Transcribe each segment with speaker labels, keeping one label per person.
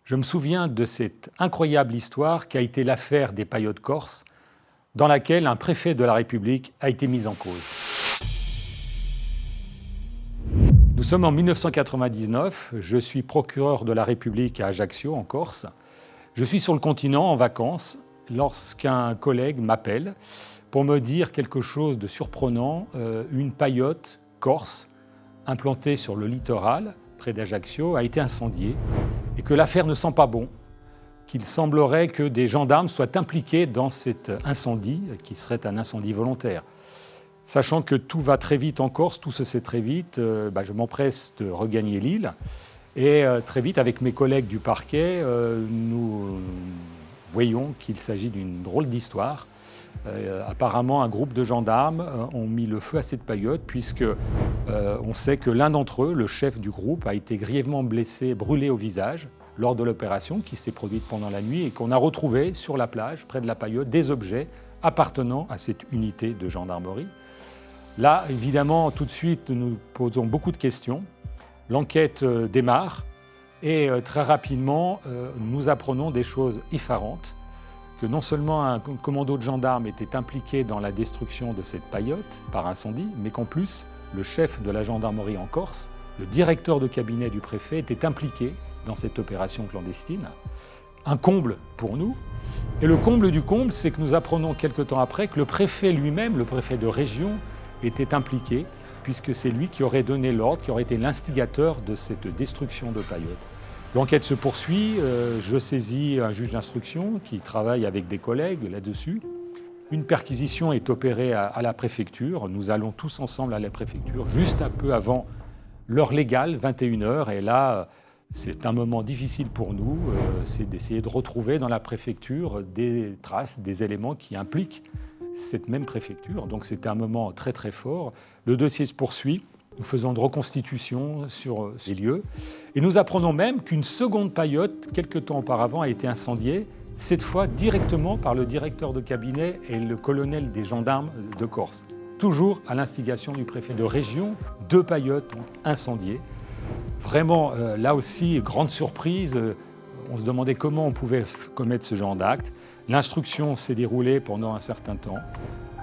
Speaker 1: Je me souviens de cette incroyable histoire qui a été l'affaire des paillotes corses, dans laquelle un préfet de la République a été mis en cause. Nous sommes en 1999, je suis procureur de la République à Ajaccio, en Corse. Je suis sur le continent en vacances lorsqu'un collègue m'appelle pour me dire quelque chose de surprenant, une paillote corse implantée sur le littoral, près d'Ajaccio, a été incendiée et que l'affaire ne sent pas bon, qu'il semblerait que des gendarmes soient impliqués dans cet incendie, qui serait un incendie volontaire. Sachant que tout va très vite en Corse, tout se sait très vite, je m'empresse de regagner l'île. Et très vite, avec mes collègues du parquet, nous voyons qu'il s'agit d'une drôle d'histoire. Apparemment, un groupe de gendarmes ont mis le feu à cette paillote, puisque on sait que l'un d'entre eux, le chef du groupe, a été grièvement blessé, brûlé au visage lors de l'opération qui s'est produite pendant la nuit et qu'on a retrouvé sur la plage, près de la paillote, des objets appartenant à cette unité de gendarmerie. Là, évidemment, tout de suite, nous posons beaucoup de questions. L'enquête démarre et très rapidement, nous apprenons des choses effarantes, que non seulement un commando de gendarmes était impliqué dans la destruction de cette paillote par incendie, mais qu'en plus, le chef de la gendarmerie en Corse, le directeur de cabinet du préfet, était impliqué dans cette opération clandestine. Un comble pour nous. Et le comble du comble, c'est que nous apprenons quelque temps après que le préfet lui-même, le préfet de région, était impliqué, puisque c'est lui qui aurait donné l'ordre, qui aurait été l'instigateur de cette destruction de paillotes. L'enquête se poursuit, je saisis un juge d'instruction qui travaille avec des collègues là-dessus. Une perquisition est opérée à la préfecture, nous allons tous ensemble à la préfecture, juste un peu avant l'heure légale, 21h, et là, c'est un moment difficile pour nous, c'est d'essayer de retrouver dans la préfecture des traces, des éléments qui impliquent cette même préfecture. Donc c'était un moment très très fort. Le dossier se poursuit, nous faisons de reconstitution sur les lieux et nous apprenons même qu'une seconde paillote, quelque temps auparavant, a été incendiée, cette fois directement par le directeur de cabinet et le colonel des gendarmes de Corse. Toujours à l'instigation du préfet de région, 2 paillotes incendiées. Vraiment, là aussi, grande surprise, on se demandait comment on pouvait commettre ce genre d'acte. L'instruction s'est déroulée pendant un certain temps.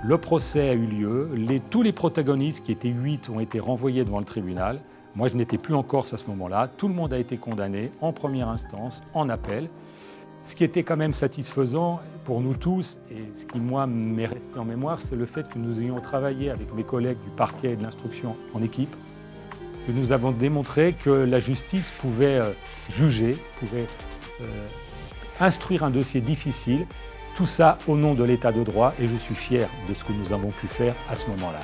Speaker 1: Le procès a eu lieu. Tous les protagonistes, qui étaient 8, ont été renvoyés devant le tribunal. Moi, je n'étais plus en Corse à ce moment-là. Tout le monde a été condamné en première instance, en appel. Ce qui était quand même satisfaisant pour nous tous, et ce qui, moi, m'est resté en mémoire, c'est le fait que nous ayons travaillé avec mes collègues du parquet et de l'instruction en équipe, que nous avons démontré que la justice pouvait juger, pouvait instruire un dossier difficile, tout ça au nom de l'état de droit, et je suis fier de ce que nous avons pu faire à ce moment-là.